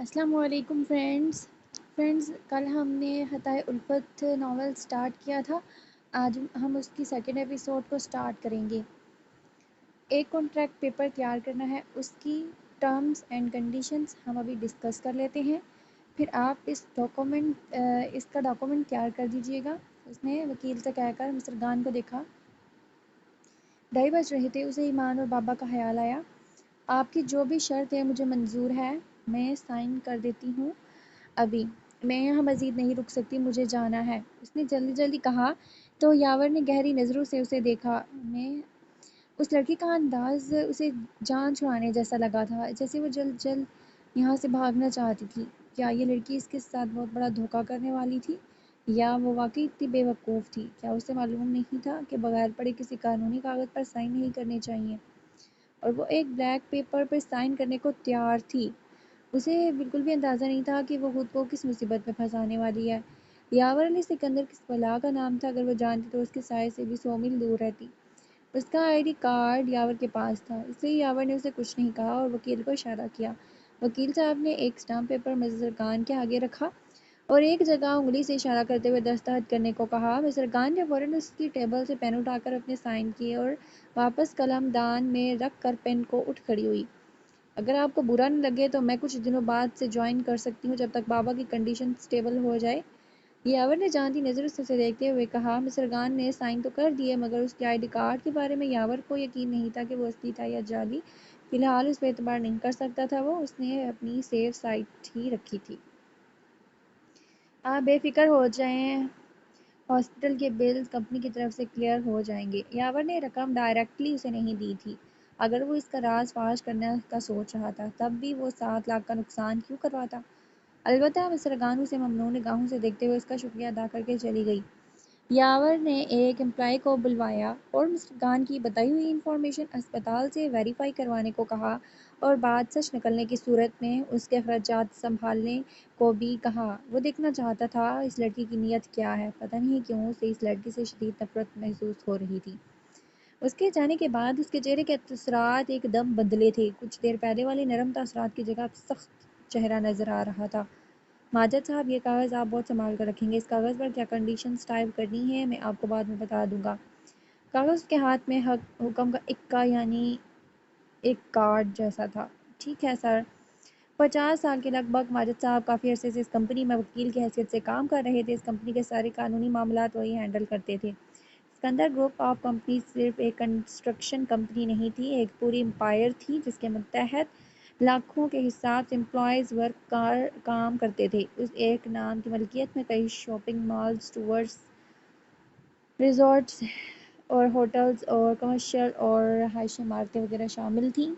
السلام علیکم فرینڈز کل ہم نے حتائے الفت ناول سٹارٹ کیا تھا. آج ہم اس کی سیکنڈ ایپیسوڈ کو سٹارٹ کریں گے. ایک کانٹریکٹ پیپر تیار کرنا ہے، اس کی ٹرمز اینڈ کنڈیشنز ہم ابھی ڈسکس کر لیتے ہیں. پھر آپ اس کا ڈاکومنٹ تیار کر دیجئے گا. اس نے وکیل سے کہہ کر مسٹر گان کو دیکھا. 2:30 بج رہے تھے. اسے ایمان اور بابا کا خیال آیا. آپ کی جو بھی شرط ہے مجھے منظور ہے. میں سائن کر دیتی ہوں ابھی. میں یہاں مزید نہیں رک سکتی، مجھے جانا ہے، اس نے جلدی جلدی کہا. تو یاور نے گہری نظروں سے اسے دیکھا. اس لڑکی کا انداز اسے جان چھڑانے جیسا لگا تھا، جیسے وہ جلد جلد یہاں سے بھاگنا چاہتی تھی. کیا یہ لڑکی اس کے ساتھ بہت بڑا دھوکہ کرنے والی تھی، یا وہ واقعی اتنی بے وقوف تھی؟ کیا اسے معلوم نہیں تھا کہ بغیر پڑھے کسی قانونی کاغذ پر سائن نہیں کرنے چاہیے؟ اور وہ ایک بلیک پیپر پر سائن کرنے کو تیار تھی. اسے بالکل بھی اندازہ نہیں تھا کہ وہ خود کو کس مصیبت میں پھنسانے والی ہے. یاور علی سکندر کس بلا کا نام تھا؟ اگر وہ جانتی تو اس کے سائے سے بھی 100 میل دور رہتی. اس کا آئی ڈی کارڈ یاور کے پاس تھا، اس لیے یاور نے اسے کچھ نہیں کہا اور وکیل کو اشارہ کیا. وکیل صاحب نے ایک اسٹامپ پیپر مسٹر گان کے آگے رکھا اور ایک جگہ انگلی سے اشارہ کرتے ہوئے دستخط کرنے کو کہا. مسٹر گان نے فوراً اس کی ٹیبل سے پین اٹھا کر اپنے سائن کیے اور واپس قلم دان میں رکھ کر پین کو اٹھ کھڑی ہوئی. اگر آپ کو برا نہ لگے تو میں کچھ دنوں بعد سے جوائن کر سکتی ہوں، جب تک بابا کی کنڈیشن سٹیبل ہو جائے. یاور نے جانتی نظروں سے اسے دیکھتے ہوئے کہا. مسٹر گان نے سائن تو کر دیے، مگر اس کے آئی ڈی کارڈ کے بارے میں یاور کو یقین نہیں تھا کہ وہ اصلی تھا یا جعلی. فی الحال اس پہ اعتبار نہیں کر سکتا تھا وہ. اس نے اپنی سیف سائٹ ہی رکھی تھی. آپ بے فکر ہو جائیں، ہاسپٹل کے بلز کمپنی کی طرف سے کلیئر ہو جائیں گے. یاور نے رقم ڈائریکٹلی اسے نہیں دی تھی. اگر وہ اس کا راز فاش کرنے کا سوچ رہا تھا تب بھی وہ 7 لاکھ کا نقصان کیوں کرواتا؟ البتہ مسٹر گان اسے ممنون نگاہوں سے دیکھتے ہوئے اس کا شکریہ ادا کر کے چلی گئی. یاور نے ایک امپلائی کو بلوایا اور مسٹر گان کی بتائی ہوئی انفارمیشن اسپتال سے ویریفائی کروانے کو کہا اور بات سچ نکلنے کی صورت میں اس کے اخراجات سنبھالنے کو بھی کہا. وہ دیکھنا چاہتا تھا اس لڑکی کی نیت کیا ہے. پتہ نہیں کیوں اسے اس لڑکی سے شدید نفرت محسوس ہو رہی تھی. اس کے جانے کے بعد اس کے چہرے کے اثرات ایک دم بدلے تھے. کچھ دیر پہلے والے نرم تاثرات کی جگہ اب سخت چہرہ نظر آ رہا تھا. ماجد صاحب، یہ کاغذ آپ بہت سنبھال کر رکھیں گے. اس کاغذ پر کیا کنڈیشنز ٹائپ کرنی ہے میں آپ کو بعد میں بتا دوں گا. کاغذ اس کے ہاتھ میں حکم کا اکا یعنی ایک کارڈ جیسا تھا. ٹھیک ہے سر. 50 سال کے لگ بھگ ماجد صاحب کافی عرصے سے اس کمپنی میں وکیل کی حیثیت سے کام کر رہے تھے. اس کمپنی کے سارے قانونی معاملات وہی ہینڈل کرتے تھے. سکندر گروپ آف کمپنیز صرف ایک کنسٹرکشن کمپنی نہیں تھی، ایک پوری امپائر تھی جس کے متحد لاکھوں کے حساب سے امپلائیز ورک کام کرتے تھے. اس ایک نام کی ملکیت میں کئی شاپنگ مالز، ٹورز، ریزورٹس اور ہوٹلز اور کمرشل اور رہائشی عمارتیں وغیرہ شامل تھیں.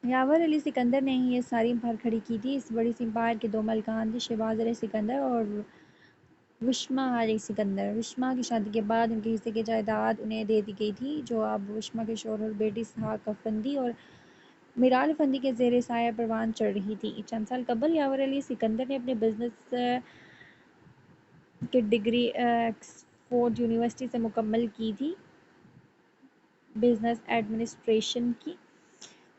یاور علی سکندر نے ہی یہ ساری امپائر کھڑی کی تھی. اس بڑی سی امپائر کے 2 مالکان تھے، شہباز علی سکندر اور وشما علی سکندر. وشما کی شادی کے بعد ان کے حصے کی جائیداد انہیں دے دی گئی تھی، جو اب وشما کے شوہر بیٹی اسحاق افندی اور میرال افندی کے زیر سایہ پروان چڑھ رہی تھی. چند سال قبل یاور علی سکندر نے اپنے بزنس کی ڈگری آکسفورڈ یونیورسٹی سے مکمل کی تھی، بزنس ایڈمنسٹریشن کی،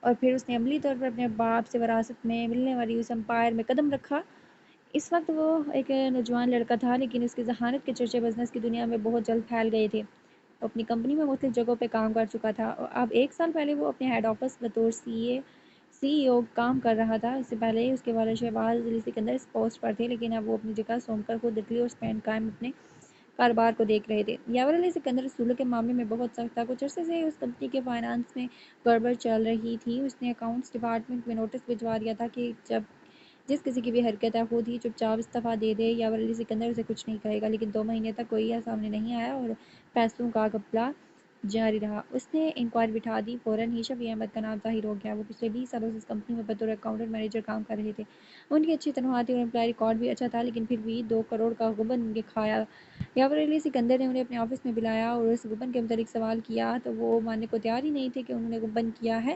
اور پھر اس نے عملی طور پر اپنے باپ سے وراثت میں ملنے والی اس امپائر میں قدم رکھا. اس وقت وہ ایک نوجوان لڑکا تھا، لیکن اس کی ذہانت کے چرچے بزنس کی دنیا میں بہت جلد پھیل گئے تھے. وہ اپنی کمپنی میں مختلف جگہوں پہ کام کر چکا تھا اور اب 1 سال پہلے وہ اپنے ہیڈ آفس بطور سی ای او کام کر رہا تھا. اس سے پہلے اس کے والد شہباز علی سکندر اس پوسٹ پر تھے، لیکن اب وہ اپنی جگہ سونپ کر خود اٹلی اور اسپین قائم اپنے کاروبار کو دیکھ رہے تھے. یاور علی سکندر اصولوں کے معاملے میں بہت سخت تھا. کچھ عرصے سے اس کمپنی کے فائنانس میں گڑبڑ چل رہی تھی. اس نے اکاؤنٹس ڈپارٹمنٹ میں نوٹس بھجوا دیا تھا کہ جس کسی کی بھی حرکت ہے خود ہی چپ چاپ استعفیٰ دے دے. یاور علی سکندر اسے کچھ نہیں کہے گا، لیکن 2 مہینے تک کوئی سامنے نہیں آیا اور پیسوں کا گھپلہ جاری رہا. اس نے انکوائری بٹھا دی. فوراً ہی شفیع احمد کا نام ظاہر ہو گیا. وہ پچھلے 20 سالوں سے اس کمپنی میں بطور اکاؤنٹنٹ مینیجر کام کر رہے تھے. ان کی اچھی تنخواہ تھی اور امپلائی ریکارڈ بھی اچھا تھا، لیکن پھر بھی 2 کروڑ کا غبن ان کے کھایا. یاور علی سکندر نے انہیں اپنے آفس میں بلایا اور اس غبن کے متعلق سوال کیا تو وہ ماننے کو تیار ہی نہیں تھے کہ انہوں نے غبن کیا ہے،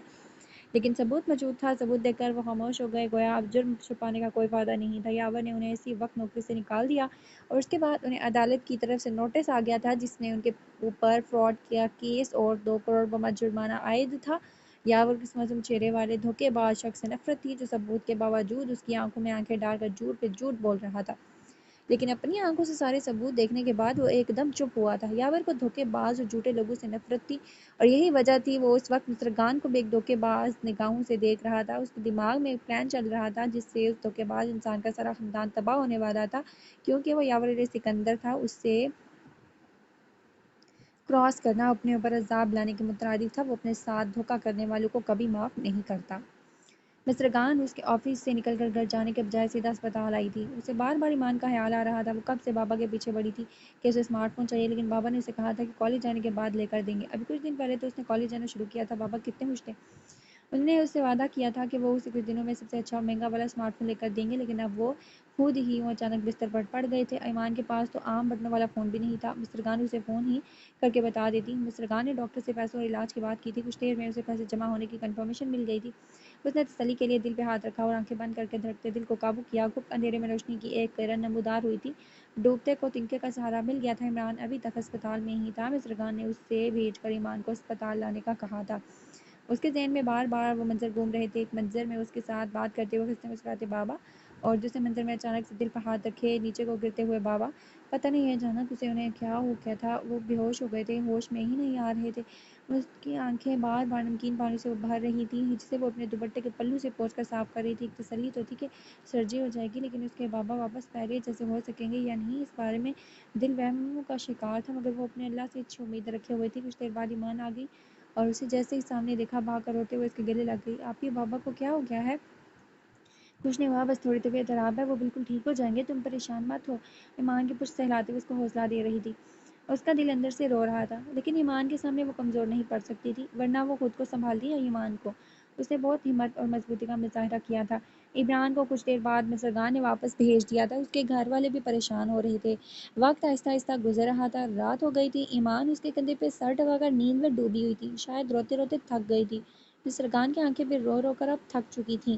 لیکن ثبوت موجود تھا. ثبوت دیکھ کر وہ خاموش ہو گئے، گویا اب جرم چھپانے کا کوئی فائدہ نہیں تھا. یاور نے انہیں اسی وقت نوکری سے نکال دیا اور اس کے بعد انہیں عدالت کی طرف سے نوٹس آ گیا تھا جس میں ان کے اوپر فراڈ کا کیس اور 2 کروڑ بما جرمانہ عائد تھا. یاور کے معصوم چہرے والے دھوکے باز شخص سے نفرت تھی، جو ثبوت کے باوجود اس کی آنکھوں میں آنکھیں ڈال کر جھوٹ پہ جھوٹ بول رہا تھا، لیکن اپنی آنکھوں سے سارے ثبوت دیکھنے کے بعد وہ ایک دم چپ ہوا تھا۔ یاور کو دھوکے باز اور جھوٹے لوگوں سے نفرت تھی، اور یہی وجہ تھی وہ اس وقت مصرگان کو بھی ایک دھوکے باز نگاہوں سے دیکھ رہا تھا۔ اس کے دماغ میں ایک پلان چل رہا تھا جس سے اس دھوکے باز انسان کا سارا خاندان تباہ ہونے والا تھا، کیونکہ وہ یاور علیہ سکندر تھا۔ اس سے کراس کرنا اپنے اوپر عذاب لانے کے مترادف تھا۔ وہ اپنے ساتھ دھوکہ کرنے والوں کو کبھی معاف نہیں کرتا۔ مصرگان اس کے آفس سے نکل کر گھر جانے کے بجائے سیدھا اسپتال آئی تھی۔ اسے بار بار ایمان کا خیال آ رہا تھا۔ وہ کب سے بابا کے پیچھے پڑی تھی کہ اسے اسمارٹ فون چاہیے، لیکن بابا نے اسے کہا تھا کہ کالج جانے کے بعد لے کر دیں گے۔ ابھی کچھ دن پہلے تو اس نے کالج جانا شروع کیا تھا۔ بابا کتنے خوش تھے۔ انہوں نے اس سے وعدہ کیا تھا کہ وہ اسے کچھ دنوں میں سب سے اچھا اور مہنگا والا اسمارٹ فون لے کر دیں گے، لیکن اب وہ خود ہی اچانک بستر پر پڑ گئے تھے۔ ایمان کے پاس تو عام بٹنوں والا فون بھی نہیں تھا۔ مصرگان اسے فون ہی کر کے بتا دیتی۔ مصرگان نے ڈاکٹر سے پیسوں اور علاج کی بات کی تھی۔ کچھ دیر میں اسے پیسے جمع ہونے کی کنفرمیشن مل گئی تھی۔ اس نے تسلی کے لیے دل پہ ہاتھ رکھا اور آنکھیں بند کر کے دھڑکتے دل کو قابو کیا۔ گپت اندھیرے میں روشنی کی ایک کرن نمودار ہوئی تھی۔ ڈوبتے کو تنکے کا سہارا مل گیا تھا۔ عمران ابھی تک اسپتال میں ہی تھا۔ مصرگان نے اسے بھیج کر ایمان کو اسپتال لانے کا کہا تھا۔ اس کے ذہن میں بار بار وہ منظر گھوم رہے تھے، ایک منظر میں اس کے ساتھ بات کرتے ہوئے ہنستے مسکراتے بابا، اور دوسرے منظر میں اچانک سے دل پر ہاتھ رکھے نیچے کو گرتے ہوئے بابا۔ پتہ نہیں اچانک اسے انہیں کیا ہو گیا تھا، وہ بے ہوش ہو گئے تھے، ہوش میں ہی نہیں آ رہے تھے۔ اس کی آنکھیں بار بار نمکین پانی سے بھر رہی تھیں، جسے وہ اپنے دوپٹے کے پلو سے پوچھ کر صاف کر رہی تھی۔ ایک تسلی تو تھی کہ سرجری ہو جائے گی، لیکن اس کے بابا واپس پہلے جیسے ہو سکیں گے یا نہیں، اس بارے میں دل وہم کا شکار تھا، مگر وہ اپنے اللہ سے اچھی امیدیں رکھے ہوئے تھی۔ کچھ دیر بعد ایمان آ گئی اور اسے جیسے ہی سامنے دیکھا بھاگ کر روتے ہوئے اس کے گلے لگ گئی۔ آپ کے بابا کو کیا ہو گیا ہے؟ کچھ نہیں ہوا، بس تھوڑی طبیعت خراب ہے، وہ بالکل ٹھیک ہو جائیں گے، تم پریشان مت ہو۔ ایمان کی پشت سہلاتے ہوئے اس کو حوصلہ دے رہی تھی۔ اس کا دل اندر سے رو رہا تھا، لیکن ایمان کے سامنے وہ کمزور نہیں پڑ سکتی تھی، ورنہ وہ خود کو سنبھالتی ہے ایمان کو۔ اس نے بہت ہمت اور مضبوطی کا مظاہرہ کیا تھا۔ عمران کو کچھ دیر بعد مصرگان نے واپس بھیج دیا تھا۔ اس کے گھر والے بھی پریشان ہو رہے تھے۔ وقت آہستہ آہستہ گزر رہا تھا، رات ہو گئی تھی۔ ایمان اس کے کندھے پہ سر ٹکا کر نیند میں ڈوبی ہوئی تھی، شاید روتے روتے تھک گئی تھی۔ مصرگان کی آنکھیں بھی رو رو کر اب تھک چکی تھیں،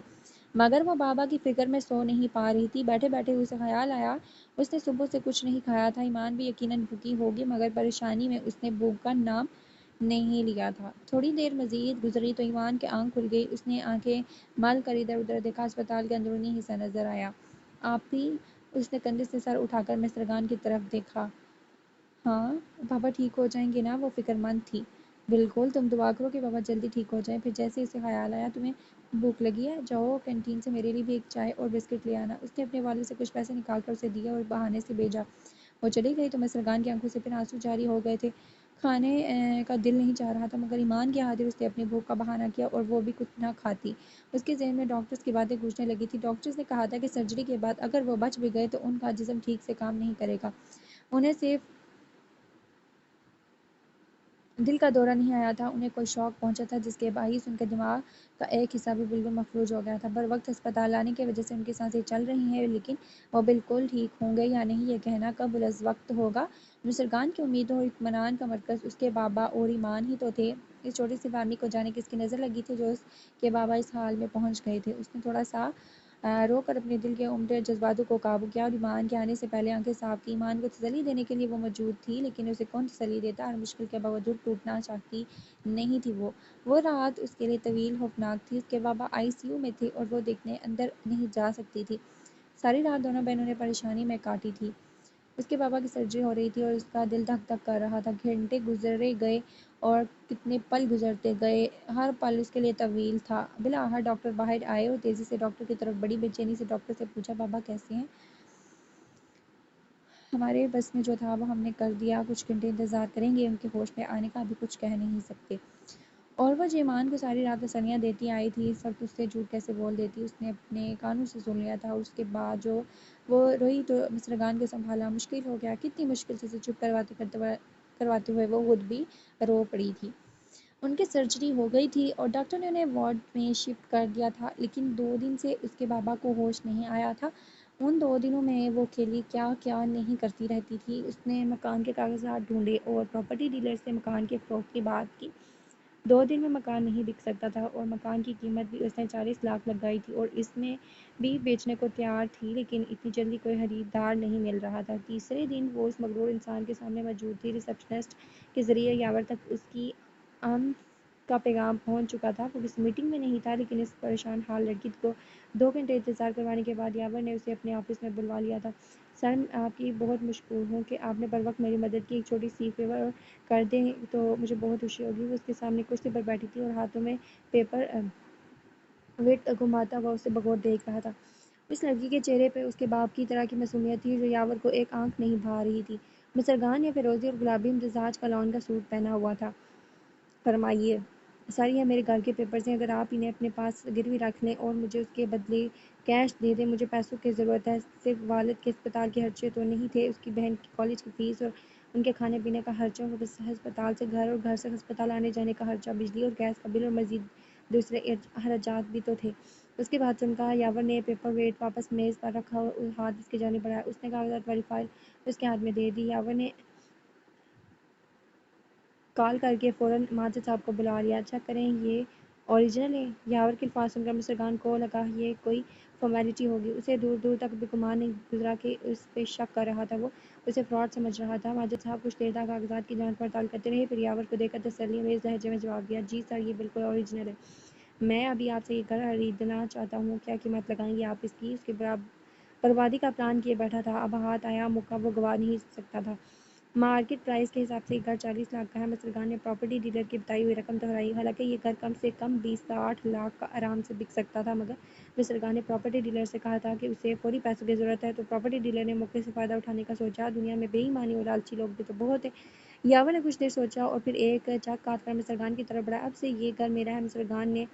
مگر وہ بابا کی فکر میں سو نہیں پا رہی تھی۔ بیٹھے بیٹھے اسے خیال آیا اس نے صبح سے کچھ نہیں کھایا تھا۔ ایمان بھی یقیناً بھوکی ہوگی، مگر پریشانی میں اس نے بھوک کا نام نہیں لیا تھا۔ تھوڑی دیر مزید گزری تو ایمان کی آنکھ کھل گئی۔ اس نے آنکھیں مل کر ادھر ادھر دیکھا، اسپتال کا اندرونی حصہ نظر آیا۔ آپ ہی؟ اس نے کندھے سے سر اٹھا کر مصرگان کی طرف دیکھا۔ ہاں، بابا ٹھیک ہو جائیں گے نا؟ وہ فکر مند تھی۔ بالکل، تم دعا کرو کہ بابا جلدی ٹھیک ہو جائیں۔ پھر جیسے اسے خیال آیا، تمہیں بھوک لگی ہے؟ جاؤ کینٹین سے میرے لیے بھی ایک چائے اور بسکٹ لے آنا۔ اس نے اپنے والد سے کچھ پیسے نکال کر اسے دیے اور بہانے سے بھیجا۔ وہ چلی گئی تو مصرگان کی آنکھوں سے پھر آنسو جاری ہو گئے تھے۔ کھانے کا دل نہیں چاہ رہا تھا، مگر ایمان کی خاطر اس نے اپنی بھوک کا بہانہ کیا اور وہ بھی کچھ نہ کھاتی۔ اس کے ذہن میں ڈاکٹرز کی باتیں گونجنے لگی تھیں۔ ڈاکٹرز نے کہا تھا کہ سرجری کے بعد اگر وہ بچ بھی گئے تو ان کا جسم ٹھیک سے کام نہیں کرے گا، انہیں صرف دل کا دورہ نہیں آیا تھا، انہیں کوئی شوق پہنچا تھا جس کے باعث ان کے دماغ کا ایک حصہ بھی بالکل مفلوج ہو گیا تھا۔ بروقت ہسپتال لانے کی وجہ سے ان کی سانسیں چل رہی ہیں، لیکن وہ بالکل ٹھیک ہوں گے یا نہیں یہ کہنا قبل از وقت ہوگا۔ مصرگان کی امیدوں اور اطمینان کا مرکز اس کے بابا اور ایمان ہی تو تھے۔ اس چھوٹی سی فیملی کو جانے کس کی نظر لگی تھی جو اس کے بابا اس حال میں پہنچ گئے تھے۔ اس نے تھوڑا سا رو کر اپنے دل کے عمدہ جذباتوں کو قابو کیا اور ایمان کے آنے سے پہلے آنکھیں صاف کی۔ ایمان کو تسلی دینے کے لیے وہ موجود تھی، لیکن اسے کون تسلی دیتا؟ ہر مشکل کے باوجود ٹوٹنا چاہتی نہیں تھی وہ۔ وہ رات اس کے لیے طویل خوفناک تھی۔ اس کے بابا آئی سی یو میں تھے اور وہ دیکھنے اندر نہیں جا سکتی تھی۔ ساری رات دونوں بہنوں نے پریشانی میں کاٹی تھی۔ اس کے بابا کی سرجری ہو رہی تھی اور اس کا دل دھک دھک کر رہا تھا۔ گھنٹے گزرے گئے اور کتنے پل گزرتے گئے، ہر پل اس کے لیے طویل تھا۔ بالآخر ڈاکٹر باہر آئے اور تیزی سے ڈاکٹر کی طرف بڑی بے چینی سے ڈاکٹر سے پوچھا، بابا کیسے ہیں؟ ہمارے بس میں جو تھا وہ ہم نے کر دیا، کچھ گھنٹے انتظار کریں گے، ان کے ہوش میں آنے کا ابھی کچھ کہہ نہیں سکتے۔ اور وہ جو ایمان کو ساری رات تسلیاں دیتی آئی تھی، اس وقت اس سے جھوٹ کیسے بول دیتی؟ اس نے اپنے کانوں سے سن لیا تھا اور اس کے بعد جو وہ روئی تو مصرگان کو سنبھالنا مشکل ہو گیا۔ کتنی مشکل سے اسے چپ کرواتے ہوئے وہ خود بھی رو پڑی تھی۔ ان کی سرجری ہو گئی تھی اور ڈاکٹر نے انہیں وارڈ میں شفٹ کر دیا تھا، لیکن 2 دن سے اس کے بابا کو ہوش نہیں آیا تھا۔ ان 2 دنوں میں وہ کھیلی کیا کیا نہیں کرتی رہتی تھی۔ اس نے مکان کے کاغذات ڈھونڈے اور پراپرٹی ڈیلر سے مکان کے فروخت کی بات کی۔ 2 دن میں مکان نہیں بک سکتا تھا اور مکان کی قیمت بھی اس نے 40 لاکھ لگائی تھی اور اس میں بھی بیچنے کو تیار تھی، لیکن اتنی جلدی کوئی خریدار نہیں مل رہا تھا۔ تیسرے دن وہ اس مغرور انسان کے سامنے موجود تھی۔ ریسپشنسٹ کے ذریعے یاور تک اس کی کا پیغام پہنچ چکا تھا۔ وہ کسی میٹنگ میں نہیں تھا، لیکن اس پریشان حال لڑکی کو 2 گھنٹے انتظار کروانے کے بعد یاور نے اسے اپنے آفس میں بلوا لیا تھا۔ سر، میں آپ کی بہت مشکور ہوں کہ آپ نے بروقت میری مدد کی۔ ایک چھوٹی سی فیور کر دیں تو مجھے بہت خوشی ہوگی۔ وہ اس کے سامنے کرسی پر بیٹھی تھی اور ہاتھوں میں پیپر ویٹ گھماتا ہوا اسے بغور دیکھ رہا تھا۔ اس لڑکی کے چہرے پہ اس کے باپ کی طرح کی معصومیت تھی جو یاور کو ایک آنکھ نہیں بھا رہی تھی۔ مسٹر گان نے فیروزی اور گلابی امتزاج کا لان کا سوٹ پہنا ہوا تھا۔ فرمائیے سر، یہ میرے گھر کے پیپرز ہیں، اگر آپ انہیں اپنے پاس گروی رکھ لیں اور مجھے اس کے بدلے کیش دے دیں۔ مجھے پیسوں کی ضرورت ہے، صرف والد کے ہسپتال کے خرچے تو نہیں تھے، اس کی بہن کی کالج کی فیس اور ان کے کھانے پینے کا خرچہ، ہسپتال سے گھر اور گھر سے ہسپتال آنے جانے کا خرچہ، بجلی اور گیس کا بل اور مزید دوسرے اخراجات بھی تو تھے۔ اس کے بعد سن کہا یاور نے پیپر ویٹ واپس میز پر رکھا اور ہاتھ اس کی جانب بڑھایا۔ اس نے کاغذات والی فائل اس کے ہاتھ میں دے دی۔ یاور نے کال کر کے فوراً ماجد صاحب کو بلا لیا۔ چیک کریں یہ اوریجنل ہے۔ یاور کے الفاظ سن کر مسٹر گان کو لگا یہ کوئی فارمیلٹی ہوگی۔ اسے دور دور تک بھی گمان نہیں گزرا کہ اس پہ شک کر رہا تھا، وہ اسے فراڈ سمجھ رہا تھا۔ ماجد صاحب کچھ دیر تک کاغذات کی جانچ پڑتال کرتے رہے، پھر یاور کو دیکھ کر تسلی امیز لہجے میں جواب دیا، جی سر، یہ بالکل اوریجنل ہے۔ میں ابھی آپ سے یہ گھر خریدنا چاہتا ہوں، کیا قیمت لگائیں گے آپ اس کی؟ اس کے بربادی کا پلان کیے بیٹھا تھا، اب ہاتھ آیا موقع وہ گنوا نہیں سکتا تھا۔ مارکیٹ پرائس کے حساب سے یہ گھر 40 لاکھ کا ہے۔ مسٹر گان نے پراپرٹی ڈیلر کی بتائی ہوئی رقم دہرائی۔ حالانکہ یہ گھر کم سے کم 20 سے 8 لاکھ کا آرام سے بک سکتا تھا، مگر مسٹر گان نے پراپرٹی ڈیلر سے کہا تھا کہ اسے فوری پیسوں کی ضرورت ہے، تو پراپرٹی ڈیلر نے موقع سے فائدہ اٹھانے کا سوچا۔ دنیا میں بے ایمانی اور لالچی لوگ بھی تو بہت ہیں۔ یاور نے کچھ دیر سوچا اور پھر ایک چک کاٹ کر مسٹر گان کی طرف بڑھا، اب سے یہ گھر میرا ہے۔ مسٹر گان نے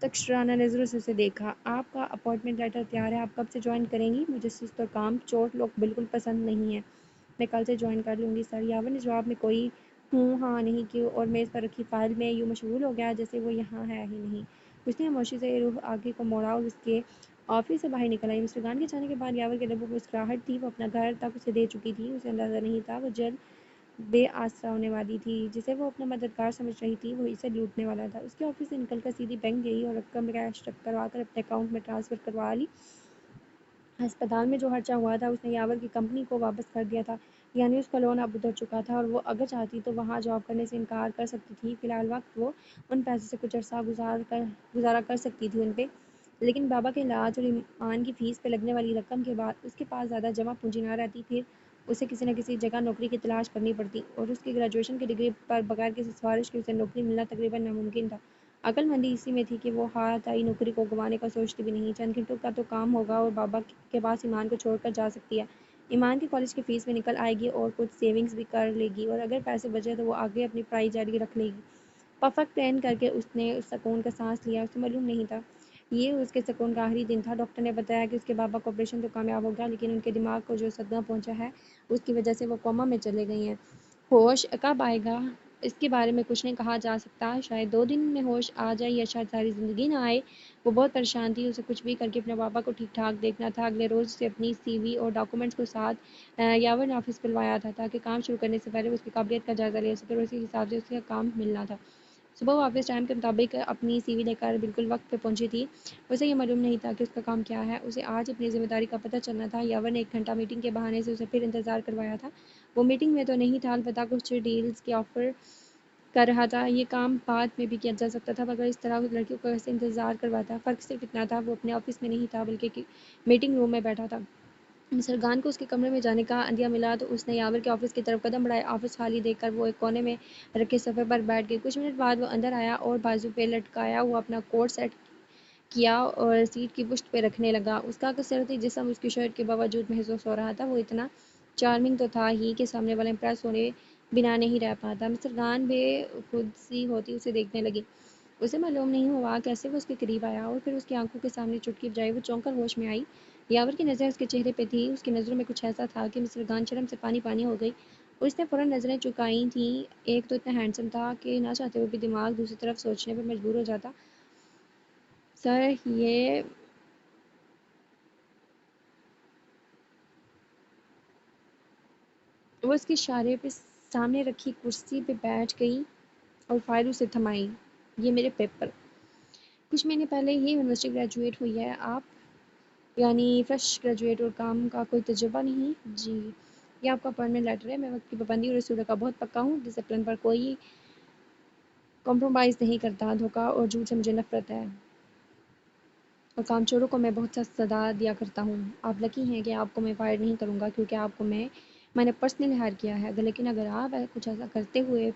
تکشرانہ نظروں سے اسے دیکھا۔ آپ کا اپائنٹمنٹ لیٹر تیار ہے، آپ کب سے جوائن کریں گی؟ مجھے سست اور کام چور لوگ بالکل پسند نہیں ہیں۔ میں کل سے جوائن کر لوں گی سر۔ یاور نے جواب میں کوئی ہوں ہاں نہیں کی اور میز پر رکھی فائل میں یوں مشغول ہو گیا جیسے وہ یہاں ہے ہی نہیں۔ اس نے خاموشی سے رخ آگے کو موڑا اور اس کے آفس سے باہر نکل آئی۔ مسٹر گان کے جانے کے بعد یاور کے لبوں پر مسکراہٹ تھی، وہ اپنا گھر تک اسے دے چکی تھی۔ اسے اندازہ نہیں تھا وہ جلد بے آسرا ہونے والی تھی۔ جسے وہ اپنا مددگار سمجھ رہی تھی وہ اسے لوٹنے والا تھا۔ اس کے آفس سے نکل کر سیدھی بینک گئی اور رقم کیش کروا کر اپنے اکاؤنٹ میں ٹرانسفر کروا لی۔ ہسپتال میں جو خرچہ ہوا تھا اس نے یاور کی کمپنی کو واپس کر دیا تھا، یعنی اس کا لون اب اتر چکا تھا اور وہ اگر چاہتی تو وہاں جاب کرنے سے انکار کر سکتی تھی۔ فی الحال وقت وہ ان پیسوں سے کچھ عرصہ گزارا کر سکتی تھی ان پہ، لیکن بابا کے علاج اور ایمان کی فیس پہ لگنے والی رقم کے بعد اس کے پاس زیادہ جمع پونجی نہ رہتی۔ پھر اسے کسی نہ کسی جگہ نوکری کی تلاش کرنی پڑتی اور اس کی گریجویشن کی ڈگری پر بغیر کسی سفارش کے اسے نوکری ملنا تقریباً ناممکن تھا۔ عقل مندی اسی میں تھی کہ وہ ہاتھ آئی نوکری کو گنوانے کا سوچتی بھی نہیں۔ چند گھنٹوں کا تو کام ہوگا اور بابا کے پاس ایمان کو چھوڑ کر جا سکتی ہے۔ ایمان کی کالج کی فیس میں نکل آئے گی اور کچھ سیونگز بھی کر لے گی، اور اگر پیسے بچے تو وہ آگے اپنی پڑھائی جاری رکھ لے گی۔ پرفیکٹ پلان کر کے اس نے سکون کا سانس لیا۔ اسے معلوم نہیں تھا یہ اس کے سکون کا آخری دن تھا۔ ڈاکٹر نے بتایا کہ اس کے بابا کا آپریشن تو کامیاب ہو گیا، لیکن ان کے دماغ کو جو صدمہ پہنچا ہے اس کی وجہ سے وہ کوما میں چلے گئی ہیں۔ ہوش کب آئے گا اس کے بارے میں کچھ نہیں کہا جا سکتا، شاید 2 دن میں ہوش آ جائے یا شاید ساری زندگی نہ آئے۔ وہ بہت پریشان تھی، اسے کچھ بھی کر کے اپنے بابا کو ٹھیک ٹھاک دیکھنا تھا۔ اگلے روز اسے اپنی سی وی اور ڈاکومنٹس کو ساتھ یاور نے آفس بلوایا تھا تاکہ کام شروع کرنے سے پہلے وہ اس کی قابلیت کا جائزہ لے سکے اور اسی حساب سے اس کا کام ملنا تھا۔ صبح وہ آفس ٹائم کے مطابق اپنی سی وی لے کر بالکل وقت پہ پہنچی تھی۔ اسے یہ معلوم نہیں تھا کہ اس کا کام کیا ہے، اسے آج اپنی ذمہ داری کا پتہ چلنا تھا۔ یاور نے 1 گھنٹہ میٹنگ کے بہانے سے اسے پھر انتظار کروایا تھا۔ وہ میٹنگ میں تو نہیں تھا، البتہ کچھ ڈیلز کے آفر کر رہا تھا۔ یہ کام بعد میں بھی کیا جا سکتا تھا، مگر اس طرح اس لڑکی کو ایسے انتظار کرواتا۔ فرق صرف اتنا تھا وہ اپنے آفس میں نہیں تھا بلکہ میٹنگ روم میں بیٹھا تھا۔ مسٹر گان کو اس کے کمرے میں جانے کا عندیہ ملا تو اس نے یاور کے آفس کی طرف قدم بڑھائے۔ آفس خالی دیکھ کر وہ ایک کونے میں رکھے صوفے پر بیٹھ گئی۔ کچھ منٹ بعد وہ اندر آیا اور بازو پہ لٹکایا ہوا اپنا کوٹ سیٹ کیا اور سیٹ کی پشت پہ رکھنے لگا۔ اس کا کثرتی جسم اس کی شرٹ کے باوجود محسوس ہو رہا تھا۔ وہ اتنا چارمنگ تو تھا ہی کہ سامنے والا امپریس ہونے بنا نہیں رہ پاتا۔ مسٹر گان بے خود سی ہوتی اسے دیکھنے لگی۔ اسے معلوم نہیں ہوا کیسے وہ اس کے قریب آیا اور پھر اس کی آنکھوں کے سامنے چٹکی بجائی وہ چونک کر ہوش میں آئی۔ یاور کی نظر اس کے چہرے پہ تھی، اس کی نظروں میں کچھ ایسا تھا کہ مسٹر گان شرم سے پانی پانی ہو گئی اور اس نے فوراً نظریں چکائی تھیں۔ ایک تو اتنا ہینڈسم تھا کہ نہ چاہتے ہوئے بھی دماغ دوسری طرف سوچنے پر مجبور ہو جاتا۔ سر، یہ وہ اس کے اشارے پہ سامنے رکھی کرسی پہ بیٹھ گئی اور فائل اسے تھمائی۔ یہ میرے پیپر، کچھ مہینے پہلے ہی یونیورسٹی گریجویٹ ہوئی ہے آپ، یعنی فریش گریجویٹ، اور کام کا کوئی تجربہ نہیں؟ جی، یہ آپ کا اپائنٹمنٹ لیٹر ہے۔ میں وقت کی پابندی اور اصولوں کا بہت پکا ہوں، ڈسپلن پر کوئی کمپرومائز نہیں کرتا، دھوکہ اور جھوٹ سے مجھے نفرت ہے، اور کام چوروں کو میں بہت سا سزا دیا کرتا ہوں۔ آپ لکی ہیں کہ آپ کو میں فائر نہیں کروں گا کیونکہ آپ کو میں نے پرسنلی ہائر کیا ہے، لیکن اگر آپ کچھ ایسا کرتے ہوئے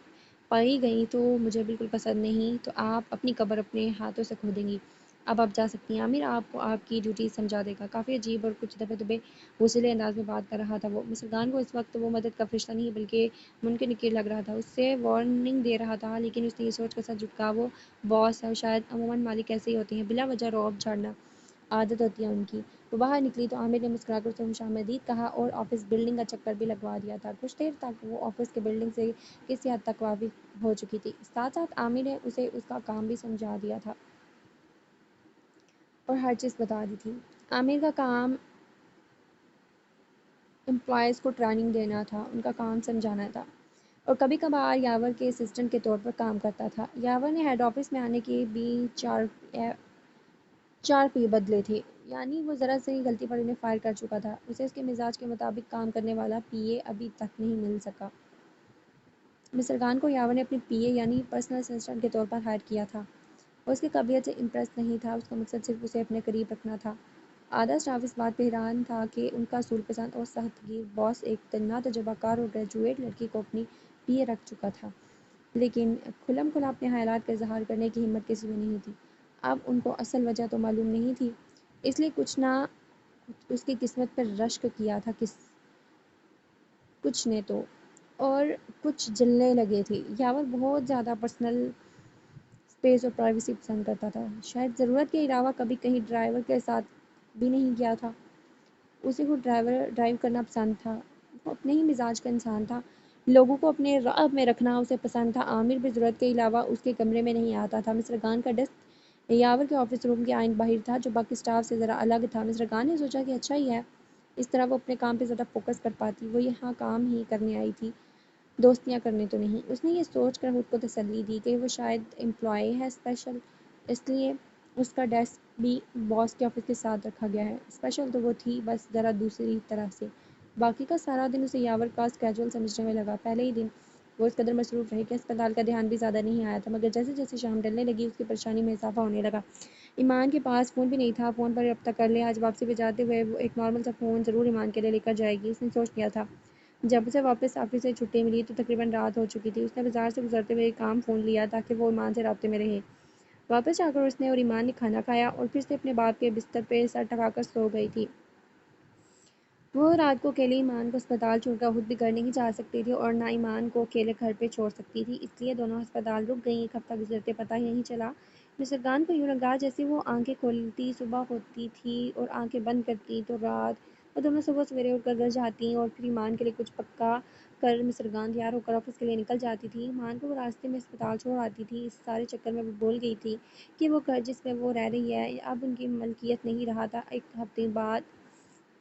پائی گئی تو مجھے بالکل پسند نہیں، تو آپ اپنی قبر اپنے ہاتھوں سے کھودیں گی۔ اب آپ جا سکتی ہیں۔ عامر آپ کو آپ کی ڈیوٹی سمجھا دے گا۔ کافی عجیب اور کچھ دبے دبے غصیلے انداز میں بات کر رہا تھا وہ۔ مس گان کو اس وقت وہ مدد کا فرشتہ نہیں بلکہ منکر نکیر لگ رہا تھا، اسے وارننگ دے رہا تھا، لیکن اس نے یہ سوچ کر سر جھٹکا وہ باس ہے اور شاید عموماً مالک ایسے ہی ہوتے ہیں، بلا وجہ رعب جھاڑنا عادت ہوتی ہے ان کی۔ وہ باہر نکلی تو عامر نے مسکرا کر اسے خوشامدید کہا اور آفس بلڈنگ کا چکر بھی لگوا دیا تھا۔ کچھ دیر تک وہ آفس کے بلڈنگ سے کسی حد تک واقف ہو چکی تھی، ساتھ ساتھ عامر نے اسے اس کا کام بھی سمجھا دیا تھا اور ہر چیز بتا دی تھی۔ عامر کا کام امپلائیز کو ٹریننگ دینا تھا، ان کا کام سمجھانا تھا، اور کبھی کبھار یاور کے اسسٹنٹ کے طور پر کام کرتا تھا۔ یاور نے ہیڈ آفس میں آنے کے بھی 4 پی بدلے تھے، یعنی وہ ذرا سی غلطی پر انہیں فائر کر چکا تھا۔ اسے اس کے مزاج کے مطابق کام کرنے والا پی اے ابھی تک نہیں مل سکا۔ مسٹر گان کو یاور نے اپنے پی اے یعنی پرسنل اسسٹنٹ کے طور پر ہائر کیا تھا۔ وہ اس کی قابلیت سے امپریس نہیں تھا، اس کا مقصد صرف اسے اپنے قریب رکھنا تھا۔ آدھا اسٹاف اس بات پہ حیران تھا کہ ان کا اصول پسند اور صحت گیر باس ایک ناتجربہ کار اور گریجویٹ لڑکی کو اپنی پی اے رکھ چکا تھا، لیکن کھلم کھلا اپنے خیالات کا اظہار کرنے کی ہمت کسی میں نہیں تھی۔ اب ان کو اصل وجہ تو معلوم نہیں تھی، اس لیے کچھ نہ اس کی قسمت پر رشک کیا تھا کچھ نے تو، اور کچھ جلنے لگے تھے۔ یاور بہت زیادہ پرسنل اسپیس اور پرائیویسی پسند کرتا تھا، شاید ضرورت کے علاوہ کبھی کہیں ڈرائیور کے ساتھ بھی نہیں گیا تھا۔ اسے خود ڈرائیو کرنا پسند تھا، وہ اپنے ہی مزاج کا انسان تھا، لوگوں کو اپنے راہ میں رکھنا اسے پسند تھا۔ عامر بھی ضرورت کے علاوہ اس کے کمرے میں نہیں آتا تھا۔ مسٹر گان کا ڈیسک یاور کے آفس روم کے آئند باہر تھا، جو باقی اسٹاف سے ذرا الگ تھا۔ مسٹر گان نے سوچا کہ اچھا ہی ہے، اس طرح وہ اپنے کام پہ زیادہ فوکس کر پاتی، وہ یہاں کام ہی کرنے آئی تھی، دوستیاں کرنے تو نہیں۔ اس نے یہ سوچ کر خود کو تسلی دی کہ وہ شاید امپلائی ہے اسپیشل، اس لیے اس کا ڈیسک بھی باس کے آفس کے ساتھ رکھا گیا ہے۔ اسپیشل تو وہ تھی، بس ذرا دوسری طرح سے۔ باقی کا سارا دن اسے یاور کا اسکیجول سمجھنے میں لگا۔ پہلے ہی دن وہ اس قدر مصروف رہے کہ اسپتال کا دھیان بھی زیادہ نہیں آیا تھا، مگر جیسے جیسے شام ڈھلنے لگی اس کی پریشانی میں اضافہ ہونے لگا۔ ایمان کے پاس فون بھی نہیں تھا، فون پر رابطہ کر لے، آج واپسی پہ جاتے ہوئے وہ ایک نارمل سا فون ضرور ایمان کے لیے لے کر جائے گی، اس نے سوچ لیا تھا۔ جب اسے واپس آفس سے چھٹی ملی تو تقریباً رات ہو چکی تھی۔ اس نے بازار سے گزرتے ہوئے ایک عام فون لیا تاکہ وہ ایمان سے رابطے میں رہے۔ واپس جا کر اس نے اور ایمان نے کھانا کھایا اور پھر سے اپنے باپ کے بستر پہ سر ٹکا کر سو گئی تھی۔ وہ رات کو اکیلے ایمان کو اسپتال چھوڑ کر خود بھی گھر نہیں جا سکتی تھی اور نہ ایمان کو اکیلے گھر پہ چھوڑ سکتی تھی، اس لیے دونوں ہسپتال رک گئیں۔ ایک ہفتہ گزرتے پتہ ہی نہیں چلا۔ مسٹر گان کو یوں لگا جیسے وہ آنکھیں کھولتی صبح ہوتی تھی اور آنکھیں بند کرتی تو رات۔ وہ دونوں صبح سویرے اٹھ کر گھر جاتی اور پھر ایمان کے لیے کچھ پکا کر مسٹر گان تیار ہو کر آفس کے لیے نکل جاتی تھی۔ ایمان کو وہ راستے میں اسپتال چھوڑ آتی تھی۔ اس سارے چکر میں وہ بھول گئی تھی کہ وہ گھر جس میں وہ رہ رہی ہے اب ان کی ملکیت نہیں رہا تھا۔ ایک ہفتے بعد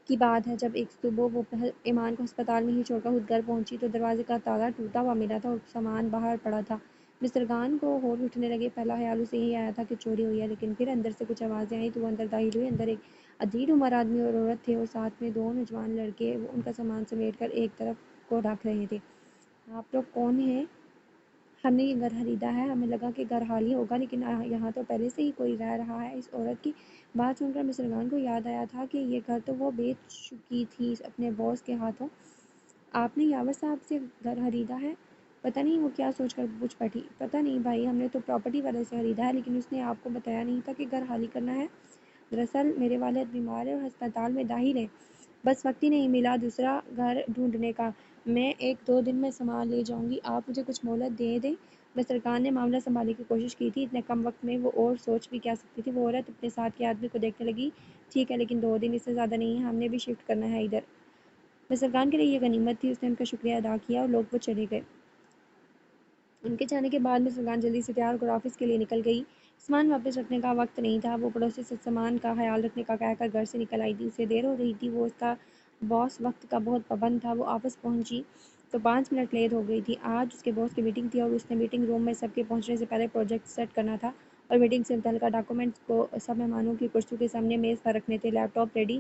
کی بات ہے جب ایک صبح وہ ایمان کو ہسپتال میں ہی چھوڑ کر خود گھر پہنچی تو دروازے کا تالا ٹوٹا ہوا ملا تھا اور سامان باہر پڑا تھا۔ مسٹر گان کو ہول اٹھنے لگے۔ پہلا خیال اسے یہی آیا تھا کہ چوری ہوئی ہے، لیکن پھر اندر سے کچھ آوازیں آئیں تو وہ اندر داخل ہوئی۔ اندر ایک ادھیڑ عمر آدمی اور عورت تھے اور ساتھ میں 2 نوجوان لڑکے، وہ ان کا سامان سمیٹ کر ایک طرف کو رکھ رہے تھے۔ آپ لوگ کون ہیں؟ ہم نے یہ گھر خریدا ہے، ہمیں لگا کہ گھر خالی ہوگا، لیکن یہاں تو پہلے سے ہی کوئی رہ رہا ہے۔ اس عورت کی بات سن کر مسٹر گان کو یاد آیا تھا کہ یہ گھر تو وہ بیچ چکی تھی اپنے باس کے ہاتھوں۔ آپ نے یاور صاحب سے گھر خریدا ہے؟ پتہ نہیں، وہ کیا سوچ کر پوچھ بیٹھی۔ پتہ نہیں بھائی، ہم نے تو پراپرٹی والے سے خریدا ہے، لیکن اس نے آپ کو بتایا نہیں تھا کہ گھر خالی کرنا ہے؟ دراصل میرے والد بیمار ہیں اور ہسپتال میں داخل ہیں، بس وقت ہی نہیں ملا دوسرا گھر ڈھونڈنے کا۔ میں 1-2 دن میں سامان لے جاؤں گی، آپ مجھے کچھ مہلت دے دیں۔ مسٹر خان نے معاملہ سنبھالنے کی کوشش کی تھی، اتنے کم وقت میں وہ اور سوچ بھی کیا سکتی تھی۔ وہ عورت اپنے ساتھ کے آدمی کو دیکھنے لگی۔ ٹھیک ہے، لیکن 2 دن اس سے زیادہ نہیں، ہم نے بھی شفٹ کرنا ہے ادھر۔ مسٹر خان کے لیے یہ غنیمت تھی، اس نے ان کا شکریہ ادا کیا اور لوگ وہ چلے گئے۔ ان کے جانے کے بعد مسٹر خان جلدی سے تیار ہو کر آفس کے لیے نکل گئی۔ سامان واپس رکھنے کا وقت نہیں تھا، وہ پڑوسی سے سامان کا خیال رکھنے کا کہہ کر گھر سے نکل آئی تھی۔ اسے دیر ہو رہی تھی، وہ اس کا باس وقت کا بہت پابند تھا۔ وہ آفس پہنچی تو 5 منٹ لیٹ ہو گئی تھی۔ آج اس کے باس کی میٹنگ تھی اور اس نے میٹنگ روم میں سب کے پہنچنے سے پہلے پروجیکٹ سیٹ کرنا تھا اور میٹنگ سے متعلقہ ڈاکومنٹس کو سب مہمانوں کی کرسیوں کے سامنے میز پر رکھنے تھے۔ لیپ ٹاپ ریڈی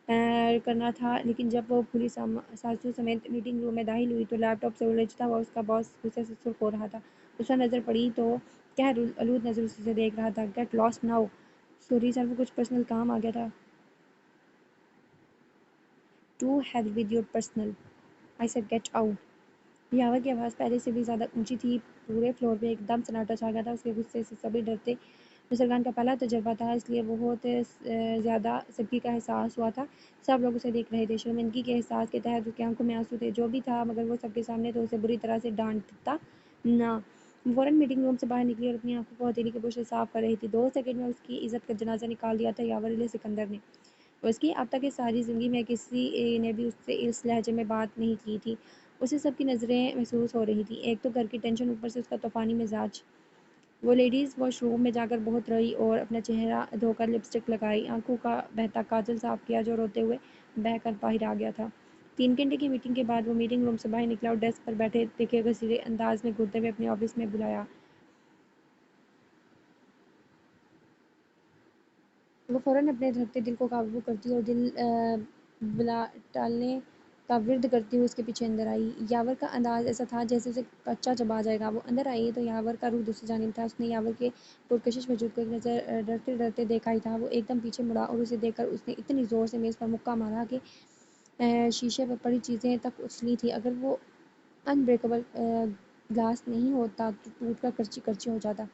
کرنا تھا، لیکن جب وہ پوری سازشوں سمیت میٹنگ روم میں داخل ہوئی تو لیپ ٹاپ سے الجھتا ہوا اس کا باس غصے سے سرخ ہو رہا تھا۔ اس پر نظر پڑی تو قہر آلود نظر اسے دیکھ رہا تھا۔ Get lost now. Sorry sir, وہ کچھ پرسنل کام آ گیا تھا۔ To hell with your personal, I said get out. Yawar کی آواز پہلے سے بھی زیادہ اونچی تھی۔ پورے فلور پہ ایک دم سناٹا چھا گیا تھا۔ اس کے غصے سے سبھی ڈرتے۔ بزرگان کا پہلا تجربہ تھا، اس لیے بہت زیادہ سبکی کا احساس ہوا تھا۔ سب لوگ اسے دیکھ رہے تھے۔ شرمندگی کے احساس کے تحت اس کی آنکھوں میں آنسو تھے۔ جو بھی تھا، مگر وہ سب کے سامنے تو اسے بری طرح سے ڈانٹتا نہ۔ وہ فوراً میٹنگ روم سے باہر نکلی اور اپنی آنکھوں کو ہتھیلی کے برش سے صاف کر رہی تھی۔ 2 سیکنڈ میں اس کی عزت کا جنازہ نکال دیا تھا یاور سکندر نے۔ اس کی اب تک کی ساری زندگی میں کسی نے بھی اس سے اس لہجے میں بات نہیں کی تھی۔ اسے سب کی نظریں محسوس ہو رہی تھیں، ایک تو گھر کی ٹینشن، اوپر سے اس کا طوفانی مزاج۔ وہ لیڈیز واش روم میں جا کر بہت روئی اور اپنا چہرہ دھو کر لپسٹک لگائی، آنکھوں کا بہتا کاجل صاف کیا جو روتے ہوئے بہہ کر باہر آ گیا تھا۔ 3 گھنٹے کی میٹنگ کے بعد وہ میٹنگ روم سے باہر نکلا اور ڈیسک پر بیٹھے تکیے گھسیٹے انداز میں گھورتے ہوئے اپنے آفس میں بلایا۔ وہ فوراً اپنے دھڑکتے دل کو قابو کرتی اور دل بلا ٹالنے کا ورد کرتی ہوئی اس کے پیچھے اندر آئی۔ یاور کا انداز ایسا تھا جیسے اسے کچا چبا جائے گا۔ وہ اندر آئی تو یاور کا رخ دوسری جانب تھا۔ اس نے یاور کے پرکشش وجود کو ایک نظر ڈرتے ڈرتے دیکھا ہی تھا۔ وہ ایک دم پیچھے مڑا اور اسے دیکھ کر اس نے اتنی زور سے میز پر مکہ مارا کہ شیشے پر پڑی چیزیں تک اچھلی تھیں۔ اگر وہ ان بریکیبل گلاس نہیں ہوتا تو ٹوٹ کر کرچی کرچی ہو جاتا۔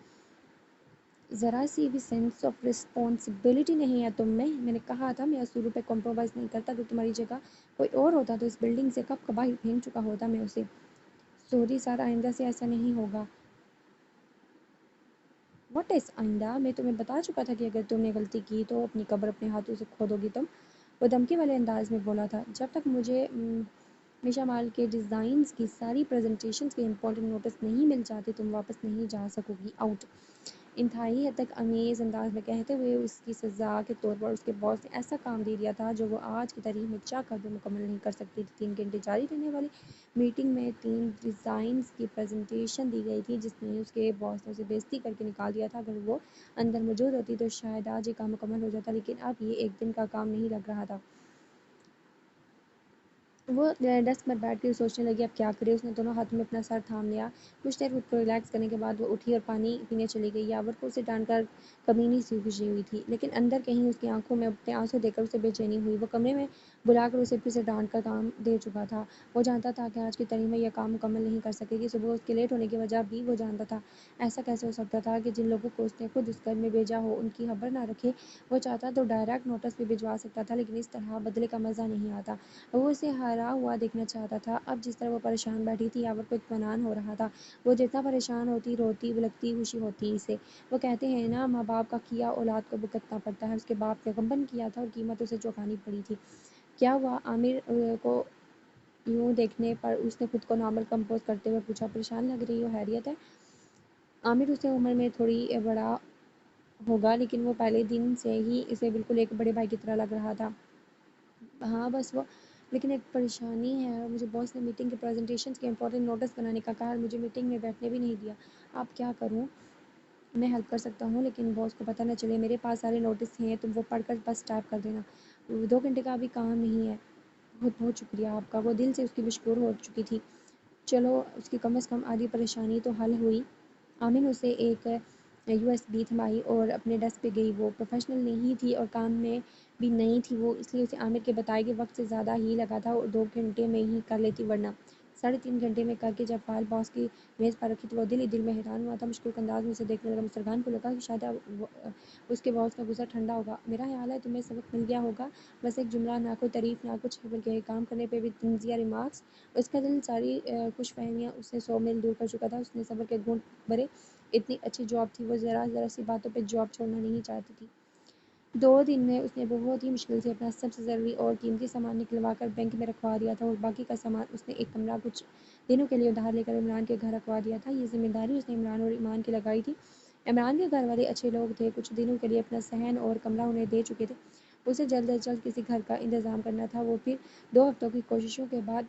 ذرا سی بھی سینس آف رسپانسبلٹی نہیں ہے تم میں؟ میں نے کہا تھا میں اصولوں پہ کمپرومائز نہیں کرتا۔ اگر تمہاری جگہ کوئی اور ہوتا تو اس بلڈنگ سے کب باہر پھینک چکا ہوتا میں اسے۔ سوری سر، آئندہ سے ایسا نہیں ہوگا۔ واٹ از آئندہ؟ میں تمہیں بتا چکا تھا کہ اگر تم نے غلطی کی تو اپنی قبر اپنے ہاتھوں سے کھودو گی تم۔ وہ دھمکی والے انداز میں بولا تھا۔ جب تک مجھے میشا مال کے ڈیزائنز کی ساری پریزنٹیشنز کے امپورٹنٹ نوٹس نہیں مل جاتے تم واپس نہیں جا سکو گی۔ آؤٹ۔ انتہائی حد تک امیز انداز میں کہتے ہوئے اس کی سزا کے طور پر اس کے باس نے ایسا کام دے دیا تھا جو وہ آج کی تاریخ میں چاہ کر بھی مکمل نہیں کر سکتی تھی۔ 3 گھنٹے جاری رہنے والی میٹنگ میں 3 ڈیزائنز کی پریزنٹیشن دی گئی تھی جس میں اس کے باس نے اسے بے عزتی کر کے نکال دیا تھا۔ اگر وہ اندر موجود ہوتی تو شاید آج یہ کام مکمل ہو جاتا، لیکن اب یہ ایک دن کا کام نہیں لگ رہا تھا۔ وہ ڈیسک پر بیٹھ کر سوچنے لگی اب کیا کرے۔ اس نے دونوں ہاتھوں میں اپنا سر تھام لیا۔ کچھ دیر خود کو ریلیکس کرنے کے بعد وہ اٹھی اور پانی پینے چلی گئی۔ یاور کو اسے ڈانٹ کر کمینی سی خوشی ہوئی تھی، لیکن اندر کہیں اس کی آنکھوں میں اپنے آنسو دیکھ کر اسے بے چینی ہوئی۔ وہ کمرے میں بلا کر اسے پھر سے ڈانٹ کر کام دے چکا تھا۔ وہ جانتا تھا کہ آج کی تاریخ میں یہ کام مکمل نہیں کر سکے گی۔ صبح اس کے لیٹ ہونے کی وجہ بھی وہ جانتا تھا۔ ایسا کیسے ہو سکتا تھا کہ جن لوگوں کو اس نے خود اس گھر میں بھیجا ہو ان کی خبر نہ رکھے؟ وہ چاہتا تو ڈائریکٹ نوٹس بھی بھجوا سکتا تھا، لیکن اس طرح بدلے کا مزہ نہیں آتا۔ وہ اسے ہارا ہوا دیکھنا چاہتا تھا۔ اب جس طرح وہ پریشان بیٹھی تھی یاور کو اطمینان ہو رہا تھا۔ وہ جتنا پریشان ہوتی، روتی بلکتی خوشی ہوتی اسے۔ وہ کہتے ہیں نا، ماں باپ کا کیا اولاد کو بھگتنا پڑتا ہے۔ اس کے باپ نے غمبن کیا تھا اور قیمت اسے چکانی پڑی تھی۔ کیا ہوا؟ عامر کو یوں دیکھنے پر اس نے خود کو نارمل کمپوز کرتے ہوئے پوچھا۔ پریشان لگ رہی ہو؟ خیریت ہے؟ عامر اسے عمر میں تھوڑی بڑا ہوگا، لیکن وہ پہلے دن سے ہی اسے بالکل ایک بڑے بھائی کی طرح لگ رہا تھا۔ ہاں بس وہ، لیکن ایک پریشانی ہے۔ مجھے باس نے میٹنگ کے پریزنٹیشنز کے امپورٹنٹ نوٹس بنانے کا کہا اور مجھے میٹنگ میں بیٹھنے بھی نہیں دیا۔ اب کیا کروں؟ میں ہیلپ کر سکتا ہوں، لیکن باس کو پتہ نہ چلے۔ میرے پاس سارے نوٹس ہیں، تم وہ پڑھ کر بس ٹائپ کر دینا۔ 2 گھنٹے کا ابھی کام نہیں ہے۔ بہت بہت شکریہ آپ کا۔ وہ دل سے اس کی مشکور ہو چکی تھی۔ چلو، اس کی کم از کم آدھی پریشانی تو حل ہوئی۔ آمین اسے ایک USB تھمائی اور اپنے ڈیسک پہ گئی۔ وہ پروفیشنل نہیں تھی اور کام میں بھی نئی تھی، وہ اس لیے اسے عامر کے بتائے گئے وقت سے زیادہ ہی لگا تھا اور 2 گھنٹے میں ہی کر لیتی، ورنہ 3.5 گھنٹے میں کر کے جب فائل باس کی میز پر رکھی تو وہ دل ہی دل میں حیران ہوا تھا۔ مشکوک انداز میں اسے دیکھنے لگا۔ مسترگان کو لگا کہ شاید اس کے باس کا غصہ ٹھنڈا ہوگا۔ میرا خیال ہے تمہیں سبق مل گیا ہوگا۔ بس ایک جملہ، نہ کوئی تعریف نہ کچھ، بلکہ کام کرنے پہ بھی طنزیہ ریمارکس۔ اس کا دل ساری خوش فہمیاں اس سے 100 میل دور کر چکا تھا۔ اس نے صبر کے گھونٹ بھرے۔ اتنی اچھی جاب تھی، وہ ذرا سی باتوں پہ جاب چھوڑنا نہیں چاہتی تھی۔ 2 دن میں اس نے بہت ہی مشکل سے اپنا سب سے ضروری اور قیمتی سامان نکلوا کر بینک میں رکھوا دیا تھا اور باقی کا سامان اس نے ایک کمرہ کچھ دنوں کے لیے ادھار لے کر عمران کے گھر رکھوا دیا تھا۔ یہ ذمہ داری اس نے عمران اور ایمان کی لگائی تھی۔ عمران کے گھر والے اچھے لوگ تھے، کچھ دنوں کے لیے اپنا صحن اور کمرہ انہیں دے چکے تھے۔ اسے جلد از جلد کسی گھر کا انتظام کرنا تھا۔ وہ پھر 2 ہفتوں کی کوششوں کے بعد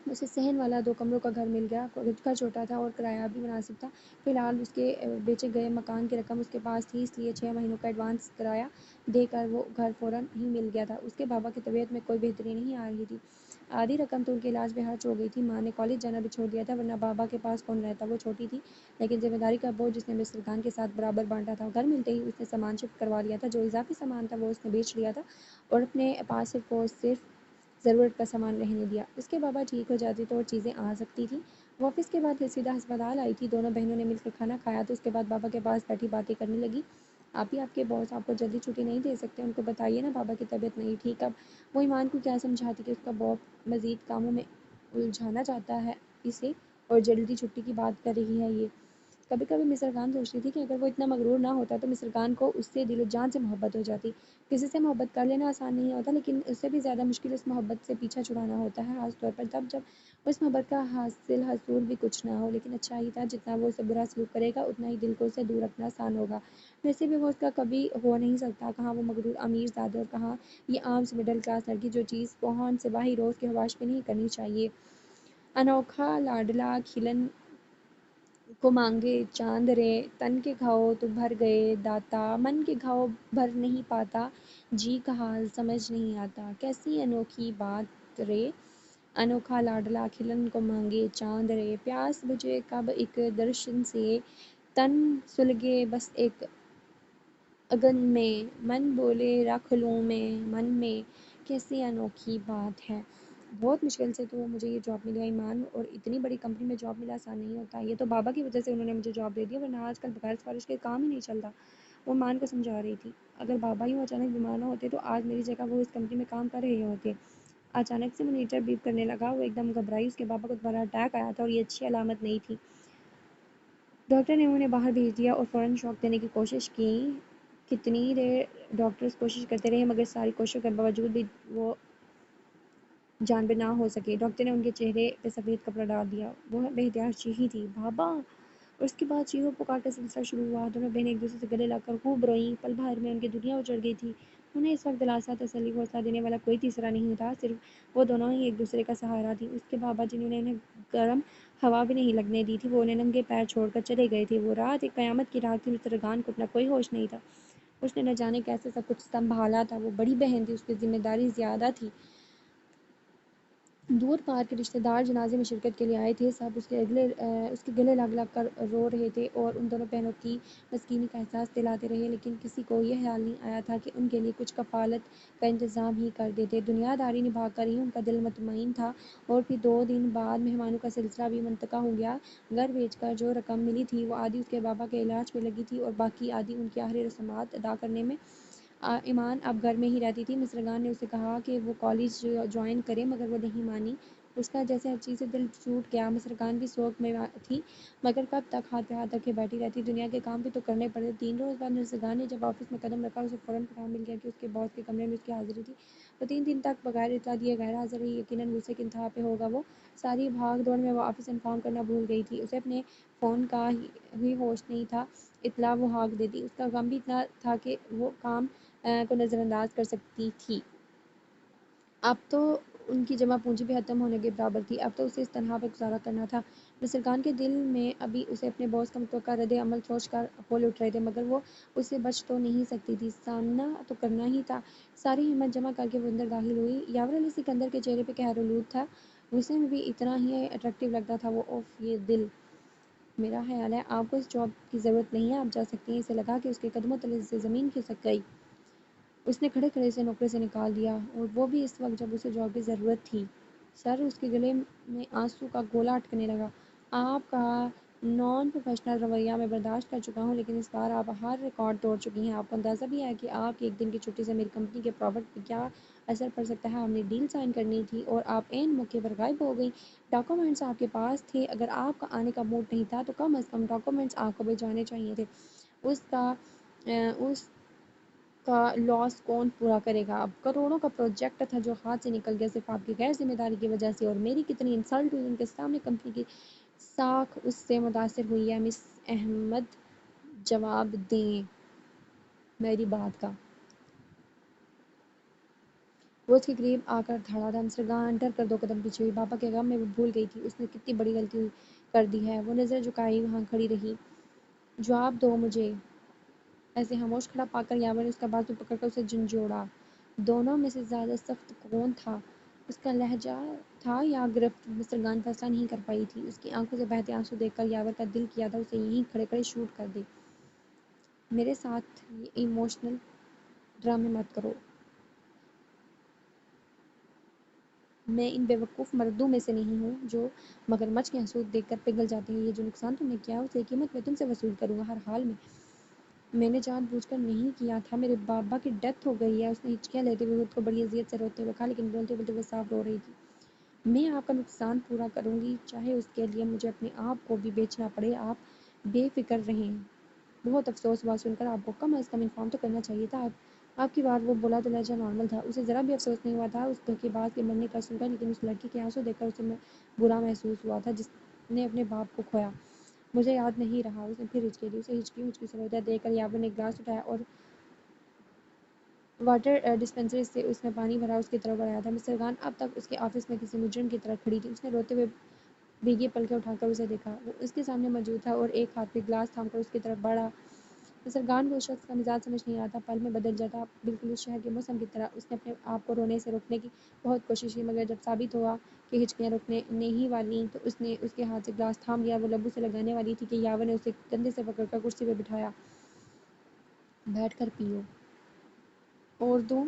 اسے صحن والا 2 کمروں کا گھر مل گیا۔ گھر چھوٹا تھا اور کرایہ بھی مناسب تھا۔ فی الحال اس کے بیچے گئے مکان کی رقم اس کے پاس تھی، اس لیے 6 مہینوں کا ایڈوانس کرایہ دے کر وہ گھر فوراً ہی مل گیا تھا۔ اس کے بابا کی طبیعت میں کوئی بہتری نہیں آ رہی تھی۔ آدھی رقم تو ان کے علاج میں خرچ ہو گئی تھی۔ ماں نے کالج جانا بھی چھوڑ دیا تھا، ورنہ بابا کے پاس کون رہتا۔ وہ چھوٹی تھی، لیکن ذمہ داری کا بوجھ اس نے مسٹر خان کے ساتھ برابر بانٹا تھا۔ گھر ملتے ہی اس نے سامان شفٹ کروا لیا تھا۔ جو اضافی سامان تھا وہ اس نے بیچ لیا تھا اور اپنے پاس صرف ضرورت کا سامان رہنے دیا۔ اس کے بابا ٹھیک ہو جاتے تو اور چیزیں آ سکتی تھیں۔ وہ آفس کے بعد سیدھا ہسپتال آئی تھی۔ دونوں بہنوں نے مل کر کھانا کھایا تو اس کے بعد بابا کے پاس بیٹھی باتیں کرنے لگی۔ آپ ہی آپ کے باس آپ کو جلدی چھٹی نہیں دے سکتے، ان کو بتائیے نا بابا کی طبیعت نہیں ٹھیک۔ اب وہ ایمان کو کیا سمجھاتی کہ اس کا باپ مزید کاموں میں الجھانا چاہتا ہے اسے، اور جلدی چھٹی کی بات کر رہی ہے یہ۔ کبھی کبھی مسٹر خان سوچتی تھی کہ اگر وہ اتنا مغرور نہ ہوتا تو مسٹر خان کو اس سے دل و جان سے محبت ہو جاتی۔ کسی سے محبت کر لینا آسان نہیں ہوتا، لیکن اس سے بھی زیادہ مشکل اس محبت سے پیچھا چھڑانا ہوتا ہے، خاص طور پر تب جب اس محبت کا حصول بھی کچھ نہ ہو۔ لیکن اچھا ہی تھا، جتنا وہ اسے برا سلوک کرے گا اتنا ہی دل کو اسے دور رکھنا آسان ہوگا۔ ویسے بھی وہ اس کا کبھی ہو نہیں سکتا، کہاں وہ مغرور امیر زادے اور کہاں یہ عام سی مڈل کلاس لڑکی، جو چیز پوہن سے باہی روز کے حواس پہ نہیں کرنی چاہیے۔ انوکھا لاڈلا کھلن کو مانگے چاند رے، تن کے گھاؤ تو بھر گئے داتا، من کے گھاؤ بھر نہیں پاتا، جی کا حال سمجھ نہیں آتا۔ کیسی انوکھی بات رے، انوکھا لاڈلا کھلن کو مانگے چاند رے، پیاس بجھے کب ایک درشن سے، تن سلگے بس ایک اگن میں، من بولے رکھ لوں میں من میں، کیسی انوکھی بات ہے۔ بہت مشکل سے تو مجھے یہ جاب ملی ہے ایمان، اور اتنی بڑی کمپنی میں جاب ملا آسان نہیں ہوتا۔ یہ تو بابا کی وجہ سے انہوں نے مجھے جاب دے دی، ورنہ آج کل بغیر سفارش کے کام ہی نہیں چلتا۔ وہ ایمان کو سمجھا رہی تھی۔ اگر بابا ہی اچانک بیمار نہ ہوتے تو آج میری جگہ وہ اس کمپنی میں کام کر رہے ہوتے۔ اچانک سے مانیٹر بیپ کرنے لگا۔ وہ ایک دم گھبرائی۔ اس کے بابا کو دوبارہ اٹیک آیا تھا اور یہ اچھی علامت نہیں تھی۔ ڈاکٹر نے انہیں باہر بھیج دیا اور فوراً شاک دینے کی کوشش کی۔ کتنی دیر ڈاکٹرز کوشش کرتے رہے، مگر ساری کوششوں کے باوجود بھی وہ جان بہ نہ ہو سکے۔ ڈاکٹر نے ان کے چہرے پہ سفید کپڑا ڈال دیا۔ وہ بے احتیاط چیخی تھی، بابا! اور اس کے بعد چیخوں پکار کا سلسلہ شروع ہوا۔ دونوں بہنیں ایک دوسرے سے گلے لگ کر خوب روئیں۔ پل بھر میں ان کی دنیا اجڑ گئی تھی۔ انہیں اس وقت دلاسا، تسلی، حوصلہ دینے والا کوئی تیسرا نہیں تھا، صرف وہ دونوں ہی ایک دوسرے کا سہارا تھیں۔ اس کے بابا، جنہوں نے انہیں گرم ہوا بھی نہیں لگنے دی تھی، وہ انہیں ننگے پیر چھوڑ کر چلے گئے تھے۔ وہ رات ایک قیامت کی رات تھی۔ مسٹر خان کو اپنا کوئی ہوش نہیں تھا۔ اس نے نہ جانے کیسے سب کچھ سنبھالا تھا۔ وہ بڑی بہن تھی، اس کی ذمہ داری زیادہ تھی۔ دور پار کے رشتہ دار جنازے میں شرکت کے لیے آئے تھے۔ سب اس کے گلے لگ لگ کر رو رہے تھے اور ان دونوں بہنوں کی مسکینی کا احساس دلاتے رہے، لیکن کسی کو یہ خیال نہیں آیا تھا کہ ان کے لیے کچھ کفالت کا انتظام ہی کر دیتے۔ دنیا داری نبھا کر ہی ان کا دل مطمئن تھا۔ اور پھر 2 دن بعد مہمانوں کا سلسلہ بھی منطقع ہو گیا۔ گھر بیچ کر جو رقم ملی تھی وہ آدھی اس کے بابا کے علاج میں لگی تھی اور باقی آدھی ان کی آخری رسومات ادا کرنے میں۔ ایمان اب گھر میں ہی رہتی تھی۔ مسٹر خان نے اسے کہا کہ وہ کالج جوائن کرے، مگر وہ نہیں مانی۔ اس کا جیسے ہر چیز سے دل ٹوٹ گیا۔ مسٹر خان بھی سوگ میں تھی، مگر کب تک ہاتھ پہ ہاتھ رکھے بیٹھی رہتی، دنیا کے کام بھی تو کرنے پڑتے۔ 3 روز بعد مسٹر خان نے جب آفس میں قدم رکھا، اسے فوراً پیغام مل گیا کہ اس کے باس کے کمرے میں اس کی حاضری تھی۔ وہ 3 دن تک بغیر اطلاع دیے غیر حاضر رہی۔ یقیناً غصے کی انتہا پہ ہوگا وہ۔ ساری بھاگ دوڑ میں وہ آفس انفارم کرنا بھول گئی تھی۔ اسے اپنے فون کا ہی ہوش نہیں تھا، اطلاع وہ ہانک دیتی۔ اس کا غم بھی اتنا تھا کہ وہ کام کو نظر انداز کر سکتی تھی۔ اب تو ان کی جمع پونجی بھی ختم ہونے کے برابر تھی۔ اب تو اسے اس تنہا پہ گزارا کرنا تھا۔ مسٹر خان کے دل میں ابھی اسے اپنے باس کا متوقع رد عمل سوچ کر ہول اٹھ رہے تھے، مگر وہ اس سے بچ تو نہیں سکتی تھی، سامنا تو کرنا ہی تھا۔ ساری ہمت جمع کر کے وہ اندر داخل ہوئی۔ یاور علی سکندر کے چہرے پہ قہر آلود تھا، غصے میں بھی اتنا ہی اٹریکٹیو لگتا تھا وہ۔ اوف یہ دل! میرا خیال ہے آپ کو اس جاب کی ضرورت نہیں ہے، آپ جا سکتی ہیں۔ اسے لگا کہ اس کے قدموں تلے سے زمین کھسک گئی۔ اس نے کھڑے کھڑے اسے نوکری سے نکال دیا، اور وہ بھی اس وقت جب اسے جاب کی ضرورت تھی۔ سر، اس کے گلے میں آنسو کا گولا اٹکنے لگا۔ آپ کا نان پروفیشنل رویہ میں برداشت کر چکا ہوں، لیکن اس بار آپ ہر ریکارڈ توڑ چکی ہیں۔ آپ کو اندازہ بھی ہے کہ آپ کی ایک دن کی چھٹی سے میری کمپنی کے پرافٹ پہ کیا اثر پڑ سکتا ہے؟ ہم نے ڈیل سائن کرنی تھی اور آپ عین موقع پر غائب ہو گئی۔ ڈاکومنٹس آپ کے پاس تھے، اگر آپ کا آنے کا موڈ نہیں تھا تو کم از کم ڈاکومنٹس آپ کو بھجوانے چاہیے تھے۔ اس کا لاس کون پورا کرے گا؟ اب کروڑوں کا پروجیکٹ تھا جو ہاتھ سے نکل گیا صرف آپ کی غیر ذمہ داری کی وجہ سے، اور میری کتنی انسلٹ ہوئی، ان کے سامنے کمپنی کی ساکھ اس سے متاثر ہوئی ہے۔ مس احمد جواب دیں میری بات کا۔ وہ اس کے قریب آ کر دھڑا تھا۔ مصرگان ڈر کر 2 قدم پیچھے ہوئی۔ بابا کے غم میں وہ بھول گئی تھی اس نے کتنی بڑی غلطی کر دی ہے۔ وہ نظر جھکائی وہاں کھڑی رہی۔ جواب دو مجھے۔ ایسے خاموش کھڑا پا کر یاور نے اس کا بازو پکڑ کر اسے جھنجھوڑا۔ دونوں میں سے زیادہ سخت کون تھا؟ اس کا لہجہ تھا یا گرفت؟ مصرگان فیصلہ نہیں کر پائی تھی۔ اس کی آنکھوں سے بہتے آنسو دیکھ کر یاور کا دل کیا تھا اسے یہیں کھڑے کھڑے شوٹ کر دے۔ میرے ساتھ یہ ایموشنل ڈرامے مت کرو۔ میں ان بیوقوف مردوں میں سے نہیں ہوں جو مگرمچھ کے آنسو دیکھ کر پگھل جاتے ہیں۔ یہ جو نقصان تم نے کیا اس کی قیمت میں تم سے وصول کروں گا ہر حال میں۔ میں نے جان بوجھ کر نہیں کیا تھا۔ میرے بابا کی ڈیتھ ہو گئی ہے۔ اس نے ہچکیاں لیتے ہوئے خود کو بڑی اذیت سے روتے ہوئے کہا، لیکن بولتے بولتے وہ صاف رو رہی تھی۔ میں آپ کا نقصان پورا کروں گی چاہے اس کے لیے مجھے اپنے آپ کو بھی بیچنا پڑے۔ آپ بے فکر رہیں۔ بہت افسوس ہوا سن کر۔ آپ کو کم از کم انفارم تو کرنا چاہیے تھا۔ آپ کی بات وہ بولا تو لہجہ نارمل تھا۔ اسے ذرا بھی افسوس نہیں ہوا تھا اس دھوکے باز کے مرنے کا سن کر، لیکن اس لڑکی کے آنسو دیکھ کر اسے برا محسوس ہوا تھا جس نے اپنے باپ کو کھویا۔ مجھے یاد نہیں رہا۔ اس نے پھر ہچکی لی۔ اسے ہچکی ہچکی سے روتا دیکھ کر یاور نے ایک گلاس اٹھایا اور واٹر ڈسپنسری سے اس میں پانی بھرا اس کی طرف بڑھایا تھا۔ مصرگان اب تک اس کے آفس میں کسی مجرم کی طرح کھڑی تھی۔ اس نے روتے ہوئے بھیگے پلکیں اٹھا کر اسے دیکھا۔ وہ اس کے سامنے موجود تھا اور ایک ہاتھ میں گلاس تھام کر اس کی طرف بڑھا۔ مصرگان کو اس شخص کا مزاج سمجھ نہیں آتا، پل میں بدل جاتا، بالکل اس شہر کے موسم کی طرح۔ اس نے اپنے آپ کو رونے سے روکنے کی بہت کوشش کی، مگر جب ثابت ہوا کہ ہچکیاں رکنے نہیں والیں تو اس نے اس کے ہاتھ سے گلاس تھام لیا۔ وہ لبوں سے لگانے والی تھی کہ یاور نے اسے کندھے سے پکڑ کر کرسی پہ بٹھایا۔ بیٹھ کر پیو۔ اور دوں؟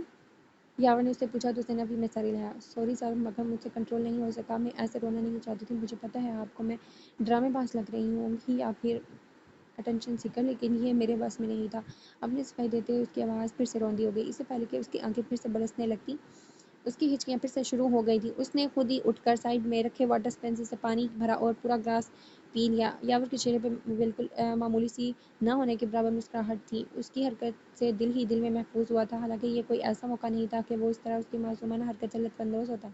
یاور نے اس سے پوچھا تو اس نے نفی میں سر ہلایا۔ سوری سر، مگر مجھ سے کنٹرول نہیں ہو سکا۔ میں ایسے رونا نہیں چاہتی تھی۔ مجھے پتہ ہے آپ کو میں ڈرامے باز لگ رہی ہوں گی یا پھر اٹینشن سیکر، لیکن یہ میرے بس میں نہیں تھا۔ اپنی صفائی دیتے ہوئے اس کی آواز پھر سے روندی ہو گئی۔ اس سے پہلے کہ اس کی آنکھیں پھر سے برسنے لگتیں اس کی ہچکیاں پھر سے شروع ہو گئی تھیں۔ اس نے خود ہی اٹھ کر سائیڈ میں رکھے واٹر ڈسپنسر سے پانی بھرا اور پورا گلاس پی لیا۔ یاور کے چہرے پہ بالکل معمولی سی نہ ہونے کے برابر مسکراہٹ تھی۔ اس کی حرکت سے دل ہی دل میں محفوظ ہوا تھا، حالانکہ یہ کوئی ایسا موقع نہیں تھا کہ وہ اس طرح اس کی معصومانہ حرکت سے لطف اندوز ہوتا۔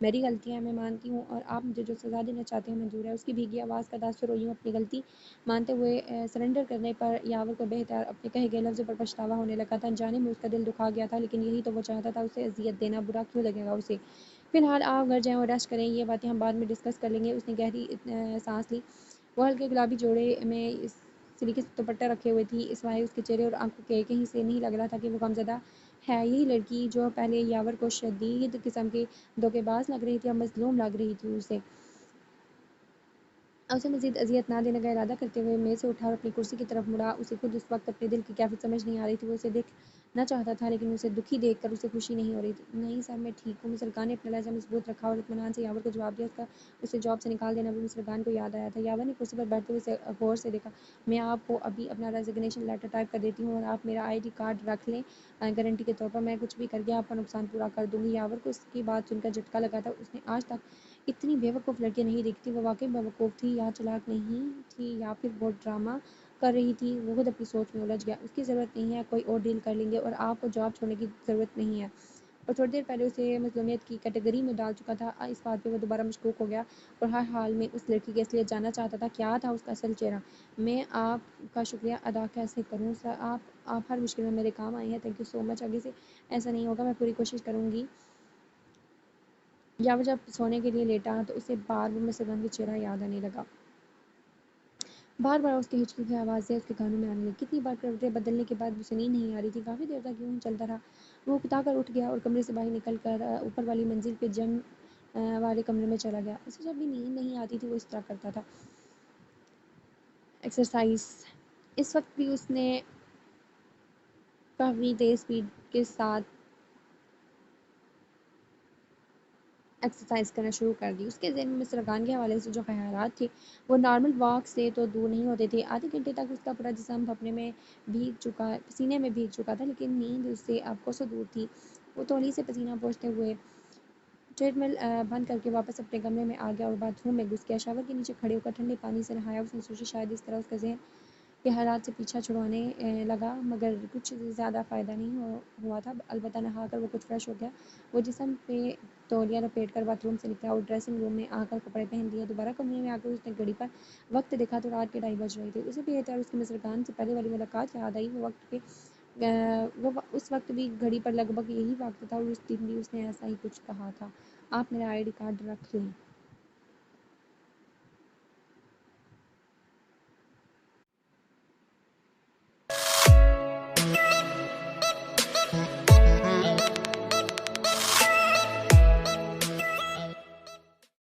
میری غلطی ہے، میں مانتی ہوں، اور آپ مجھے جو سزا دینا چاہتے ہیں منظور ہے۔ اس کی بھیگی آواز کا تاثر اور یوں اپنی غلطی مانتے ہوئے سرنڈر کرنے پر یاور کو بے اختیار اپنے کہے گئے لفظوں پر پچھتاوا ہونے لگا تھا۔ جانے میں اس کا دل دکھا گیا تھا، لیکن یہی تو وہ چاہتا تھا، اسے اذیت دینا برا کیوں لگے گا اسے۔ فی الحال آپ گھر جائیں اور ریسٹ کریں، یہ باتیں ہم بعد میں ڈسکس کر لیں گے۔ اس نے گہری سانس لی۔ وہ ہلکے گلابی جوڑے میں سلیقے سے دوپٹہ رکھے ہوئے تھی، سوائے اس کے چہرے اور آنکھوں کے کہیں سے نہیں لگ رہا تھا کہ وہ غمزدہ ہے۔ یہی لڑکی جو پہلے یاور کو شدید قسم کی دھوکے باز لگ رہی تھی اب مظلوم لگ رہی تھی۔ اسے مزید اذیت نہ دینے کا ارادہ کرتے ہوئے میز سے اٹھا اور اپنی کرسی کی طرف مڑا۔ اسے خود اس وقت اپنے دل کی کیفیت سمجھ نہیں آ رہی تھی۔ وہ اسے دیکھنا چاہتا تھا، لیکن اسے دکھی دیکھ کر اسے خوشی نہیں ہو رہی تھی۔ نہیں سر، میں ٹھیک ہوں۔ مصرگان نے اپنا لہجہ مضبوط رکھا اور اطمینان سے یاور کو جواب دیا۔ اسے جاب سے نکال دینا بھی مصرگان کو یاد آیا تھا۔ یاور نے کرسی پر بیٹھتے ہوئے اسے غور سے دیکھا۔ میں آپ کو ابھی اپنا ریزگنیشن لیٹر ٹائپ کر دیتی ہوں اور آپ میرا آئی ڈی کارڈ رکھ لیں گارنٹی کے طور پر۔ میں کچھ بھی کر کے آپ کا نقصان پورا کر دوں گی۔ یاور کو اس کی بات سن کر جھٹکا لگا تھا۔ اس نے آج تک اتنی بیوقوف لڑکیاں نہیں دیکھی تھی۔ وہ واقعی بیوقوف تھی یا چلاک نہیں تھی یا پھر وہ ڈرامہ کر رہی تھی؟ وہ خود اپنی سوچ میں الجھ گیا۔ اس کی ضرورت نہیں ہے، کوئی اور ڈیل کر لیں گے، اور آپ کو جاب چھوڑنے کی ضرورت نہیں ہے۔ اور تھوڑی دیر پہلے اسے مظلومیت کی کیٹیگری میں ڈال چکا تھا۔ اس بات پہ وہ دوبارہ مشکوک ہو گیا اور ہر حال میں اس لڑکی کی اصلیت جاننا چاہتا تھا۔ کیا تھا اس کا اصل چہرہ؟ میں آپ کا شکریہ ادا کیسے کروں سر؟ آپ ہر مشکل میں میرے کام آئے ہیں۔ تھینک یو سو مچ۔ آگے سے ایسا نہیں ہوگا، میں پوری کوشش کروں گی۔ یاور جب سونے کے لیے لیٹا تو اسے بار بار مصرگان کا چہرہ یاد آنے لگا۔ بار بار اس کی ہچکی کی آوازیں اس کے کانوں میں آنے لگی۔ کتنی بار کروٹیں بدلنے کے بعد اسے نیند نہیں آ رہی تھی۔ کافی دیر تک یوں ہی چلتا رہا۔ وہ اکتا کر اٹھ گیا اور کمرے سے باہر نکل کر اوپر والی منزل پہ جم والے کمرے میں چلا گیا۔ اسے جب بھی نیند نہیں آتی تھی وہ اس طرح کرتا تھا۔ ایکسرسائز۔ اس وقت بھی اس نے کافی تیز سپیڈ کے ساتھ ایکسرسائز کرنا شروع کر دی۔ اس کے ذہن میں مصرگان کے حوالے سے جو خیالات تھے وہ نارمل واک سے تو دور نہیں ہوتے تھے۔ آدھے گھنٹے تک اس کا پورا جسم پسینے میں بھیگ چکا تھا، لیکن نیند اس سے اب کوسوں دور تھی۔ وہ تولی سے پسینہ پوچھتے ہوئے ٹریڈ مل بند کر کے واپس اپنے کمرے میں آ گیا اور باتھ روم میں گھس گیا۔ شاور کے نیچے کھڑے ہو کر ٹھنڈے پانی سے نہایا۔ اس نے سوچا شاید اس طرح اس کا ذہن کے حالات سے پیچھا چھڑانے لگا، مگر کچھ زیادہ فائدہ نہیں ہوا تھا۔ البتہ نہا کر وہ کچھ فریش ہو گیا۔ وہ جسم پہ تولیہ لپیٹ کر باتھ روم سے نکلا اور ڈریسنگ روم میں آ کر کپڑے پہن لیے۔ دوبارہ کمرے میں آ کر اس نے گھڑی پر وقت دیکھا تو رات کے 2:30 بج رہے تھے۔ اسے بھی احتیاط اس کی مصرگان سے پہلے والی ملاقات یاد آئی۔ وہ وقت پہ وہ اس وقت بھی گھڑی پر لگ بھگ یہی وقت تھا اور اس دن بھی اس نے ایسا ہی کچھ کہا تھا۔ آپ میرا آئی ڈی کارڈ رکھ لیں۔